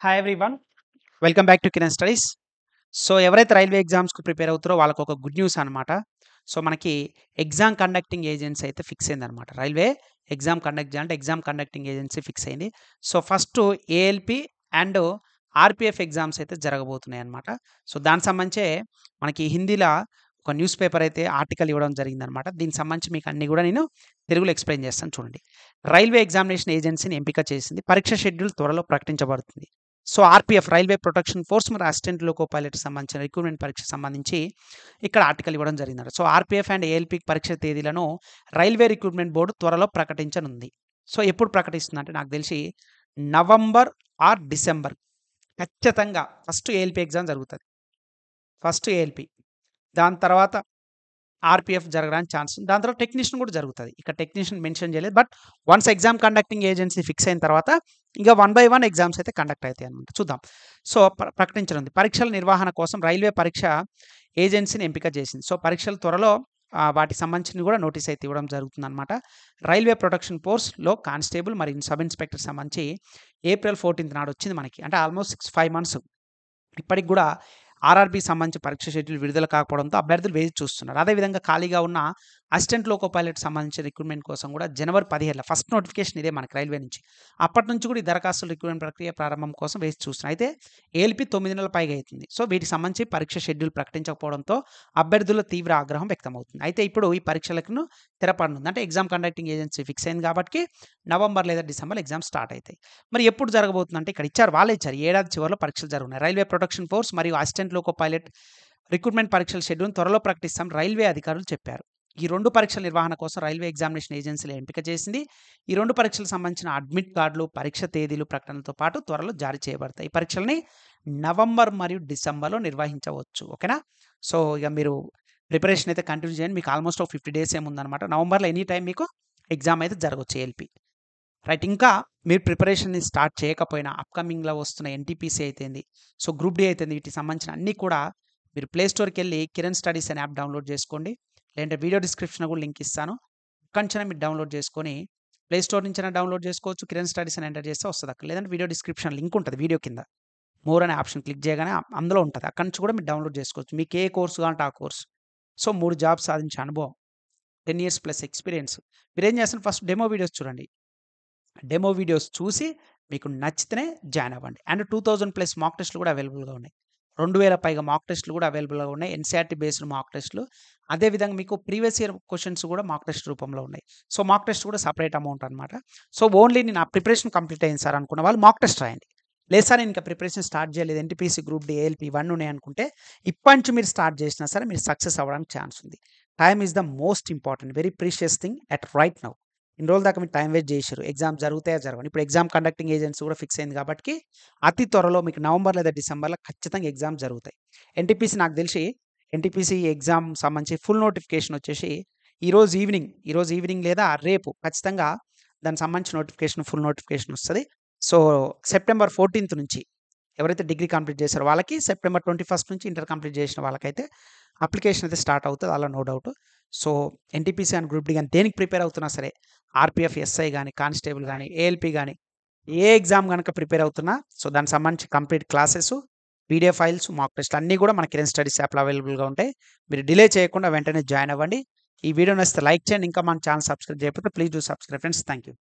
Hi everyone. Welcome back to Kiran studies. So, ఎవరైతే railway ఎగ్జామ్స్‌కి prepare అవుతారో వాళ్ళకొక గుడ్ న్యూస్ అనమాట. సో, మనకి ఎగ్జామ్ కండక్టింగ్ ఏజెన్సీ అయితే ఫిక్స్ అయిందనమాట. రైల్వే ఎగ్జామ్ కండక్ట్ చేయాలంటే ఎగ్జామ్ కండక్టింగ్ ఏజెన్సీ ఫిక్స్ అయింది. So, first ALP and RPF exams అయితే జరగబోతున్నాయన్నమాట. సో, దానికి సంబంధించే మనకి హిందీలో ఒక న్యూస్ పేపర్ అయితే ఆర్టికల్ ఇవ్వడం జరిగిందనమాట. దీనికి సంబంధించి మీకు అన్నీ కూడా నేను తెలుగులో ఎక్స్‌ప్లెయిన్ చేస్తాను చూడండి. రైల్వే ఎగ్జామినేషన్ ఏజెన్సీని ఎంపిక చేసింది. పరీక్ష షెడ్యూల్ త్వరలో ప్రకటించబడుతుంది. So, RPF railway protection force మరి అసిస్టెంట్ లోకో పైలట్‌కి సంబంధించిన రిక్రూట్‌మెంట్ పరీక్షకు సంబంధించి ఇక్కడ ఆర్టికల్ ఇవ్వడం జరిగిందట. సో, ఆర్‌పిఎఫ్ అండ్ ఏఎల్‌పి పరీక్ష తేదీలను రైల్వే రిక్రూట్‌మెంట్ బోర్డ్ త్వరలో ప్రకటించనుంది. సో, ఎప్పుడు ప్రకటిస్తుందంటే నాకు తెలిసి నవంబర్ ఆర్ డిసెంబర్ ఖచ్చితంగా ఫస్ట్ ఏఎల్‌పి ఎగ్జామ్ జరుగుతది. First ALP. దాని తర్వాత ఆర్‌పిఎఫ్ జరగడానికి ఛాన్స్ ఉంది. దాని తర్వాత టెక్నీషియన్ కూడా జరుగుతది. ఇక్కడ టెక్నీషియన్ మెన్షన్ చేయలేదు. But once exam conducting agency fix అయిన తర్వాత ఇక వన్ బై వన్ ఎగ్జామ్స్ అయితే కండక్ట్ అయితాయన్నమాట. చూద్దాం. సో, ప్రకటించనుంది. పరీక్షల నిర్వహణ కోసం రైల్వే పరీక్ష ఏజెన్సీని ఎంపిక చేసింది. సో, పరీక్షలు త్వరలో వాటికి సంబంధించినవి కూడా నోటీస్ అయితే ఇవ్వడం జరుగుతుందన్నమాట. రైల్వే ప్రొటెక్షన్ ఫోర్స్‌లో కానిస్టేబుల్ మరియు సబ్ ఇన్స్‌పెక్టర్ సంబంధించి ఏప్రిల్ 14 నాడు వచ్చింది మనకి. అంటే ఆల్మోస్ట్ 5 మంత్స్. ఇప్పటికి కూడా ఆర్ఆర్‌బీకి సంబంధించి పరీక్ష షెడ్యూల్ విడుదల కాకపోవడంతో అభ్యర్థులు వేచి చూస్తున్నారు. అదేవిధంగా ఖాళీగా ఉన్న అసిస్టెంట్ లోకో పైలట్‌కి సంబంధించిన రిక్రూట్‌మెంట్ కోసం కూడా జనవరి 17 ఫస్ట్ నోటిఫికేషన్ ఇదే మనకి రైల్వే నుంచి. అప్పటి నుంచి కూడా ఈ దరఖాస్తుల రిక్రూట్‌మెంట్ ప్రక్రియ ప్రారంభం కోసం వేచి చూస్తున్నారు. అయితే ఏఎల్‌పి 9 నెలల పైగా అవుతుంది. సో, వీటికి సంబంధించి పరీక్ష షెడ్యూల్ ప్రకటించకపోవడంతో అభ్యర్థుల్లో తీవ్ర ఆగ్రహం వ్యక్తమవుతుంది. అయితే ఇప్పుడు ఈ పరీక్షలకు తెరపడనుంది. అంటే ఎగ్జామ్ కండక్టింగ్ ఏజెన్సీ ఫిక్స్ అయింది కాబట్టి నవంబర్ లేదా డిసెంబర్‌లో ఎగ్జామ్ స్టార్ట్ అయితాయి. మరి ఎప్పుడు జరగబోతుందంటే ఇక్కడ ఇచ్చారు. వాళ్ళే ఇచ్చారు. ఈ ఏడాది చివరిలో పరీక్షలు జరుగుతున్నాయి. రైల్వే ప్రొటెక్షన్ ఫోర్స్ మరియు అసిస్టెంట్ లోకో పైలట్ రిక్రూట్‌మెంట్ పరీక్షల షెడ్యూల్‌ని త్వరలో ప్రకటిస్తాం రైల్వే అధికారులు చెప్పారు. ఈ 2 పరీక్షల నిర్వహణ కోసం రైల్వే ఎగ్జామినేషన్ ఏజెన్సీల ఎంపిక చేసింది. ఈ 2 పరీక్షలకు సంబంధించిన అడ్మిట్ కార్డులు, పరీక్ష తేదీలు ప్రకటనలతో పాటు త్వరలో జారీ చేయబడతాయి. ఈ పరీక్షల్ని నవంబర్ మరియు డిసెంబర్‌లో నిర్వహించవచ్చు. ఓకేనా? సో, ఇక మీరు ప్రిపరేషన్ అయితే కంటిన్యూ చేయండి. మీకు ఆల్మోస్ట్ ఒక 50 డేస్ ఏముందనమాట. నవంబర్‌లో ఎనీ టైమ్ మీకు ఎగ్జామ్ అయితే జరగొచ్చు ఏఎల్‌పి. రైట్. ఇంకా మీరు ప్రిపరేషన్‌ని స్టార్ట్ చేయకపోయినా అప్‌కమింగ్‌లో వస్తున్న ఎన్‌టీపీసీ అయితేంది, సో, గ్రూప్ డి అయితేంది వీటికి సంబంధించిన అన్నీ కూడా మీరు ప్లే స్టోర్‌కెళ్ళి కిరణ్ స్టడీస్ అనే యాప్ డౌన్‌లోడ్ చేసుకోండి. లేదంటే వీడియో డిస్క్రిప్షన్‌లో కూడా లింక్ ఇస్తాను. అక్కడి నుంచైనా మీరు డౌన్‌లోడ్ చేసుకొని ప్లే స్టోర్ నుంచైనా డౌన్‌లోడ్ చేసుకోవచ్చు. కిరణ్ స్టడీస్ అని ఎంటర్ చేస్తే వస్తది అక్కడ. లేదంటే వీడియో డిస్క్రిప్షన్ లింక్ ఉంటది వీడియో కింద. మోర్ అనే ఆప్షన్ క్లిక్ చేయగానే అందులో ఉంటది. అక్కడి నుంచి కూడా మీరు డౌన్‌లోడ్ చేసుకోవచ్చు. మీకు ఏ కోర్స్ కావాలంటే ఆ కోర్స్. సో, 3 జాబ్స్ సాధించే అనుభవం, 10 ఇయర్స్ ప్లస్ ఎక్స్‌పీరియన్స్. మీరేం చేస్తారు ఫస్ట్ డెమో వీడియోస్ చూడండి. డెమో వీడియోస్ చూసి మీకు నచ్చితేనే జాయిన్ అవ్వండి. అండ్ 2000 ప్లస్ మాక్ టెస్ట్‌లు కూడా అవైలబుల్‌గా ఉన్నాయి. 2000 పైగా మాక్ టెస్ట్‌లు కూడా అవైలబుల్‌గా ఉన్నాయి. ఎన్‌సీఈఆర్‌టీ బేస్డ్ మాక్ టెస్ట్‌లు. అదే విధంగా మీకు ప్రీవియస్ ఇయర్ క్వెషన్స్ కూడా మాక్ టెస్ట్ రూపంలో ఉన్నాయి. సో, మాక్ టెస్ట్ కూడా సెపరేట్ అమౌంట్ అన్నమాట. సో, ఓన్లీ నేను నా ప్రిపరేషన్ కంప్లీట్ అయింది సార్ అనుకున్న వాళ్ళు మాక్ టెస్ట్ రాయండి. లేదు సార్ నేను ఇంకా ప్రిపరేషన్ స్టార్ట్ చేయలేదు. ఎన్‌టీపీసీ గ్రూప్ డి, ఏఎల్‌పి ఇవన్నీ ఉన్నాయనుకుంటే ఇప్పటి నుంచి మీరు స్టార్ట్ చేసినా సరే మీరు సక్సెస్ అవ్వడానికి ఛాన్స్ ఉంది. Time is the most important. Very precious thing at right now. ఇన్ని రోజుల దాకా మీరు టైం వేస్ట్ చేసిర్రు. ఎగ్జామ్ జరుగుతాయా జరగవని. ఇప్పుడు ఎగ్జామ్ కండక్టింగ్ ఏజెన్సీ కూడా ఫిక్స్ అయింది కాబట్టి అతి త్వరలో మీకు నవంబర్ లేదా డిసెంబర్‌లో ఖచ్చితంగా ఎగ్జామ్ జరుగుతాయి. ఎన్‌టీపీసీ నాకు తెలిసి ఎన్‌టీపీసీ ఎగ్జామ్ సంబంధించి ఫుల్ నోటిఫికేషన్ వచ్చేసి ఈరోజు ఈవినింగ్ లేదా రేపు ఖచ్చితంగా దానికి సంబంధించిన నోటిఫికేషన్ ఫుల్ నోటిఫికేషన్ వస్తది. సో, సెప్టెంబర్ 14 నుంచి ఎవరైతే డిగ్రీ కంప్లీట్ చేశారో వాళ్ళకి, సెప్టెంబర్ 21 నుంచి ఇంటర్ కంప్లీట్ చేసిన వాళ్ళకైతే అప్లికేషన్ అయితే స్టార్ట్ అవుతది. అలా no doubt. So, NTPC and group D గాని దేనికి ప్రిపేర్ అవుతున్నా సరే ఆర్‌పీఎఫ్, ఎస్ఐ గాని, కానిస్టేబుల్ గాని, ఏఎల్‌పి గాని ఏ ఎగ్జామ్ గనక ప్రిపేర్ అవుతున్నా సో, దానికి సంబంధించి complete classes, PDF files, mock టెస్ట్‌లు అన్నీ కూడా మన కిరణ్ స్టడీస్ యాప్‌లో అవైలబుల్‌గా ఉంటాయి. మీరు డిలే చేయకుండా వెంటనే జాయిన్ అవ్వండి. ఈ వీడియో నచ్చితే లైక్ చేయండి. ఇంకా మన ఛానెల్ సబ్స్క్రైబ్ చేయకపోతే please do subscribe friends. Thank you.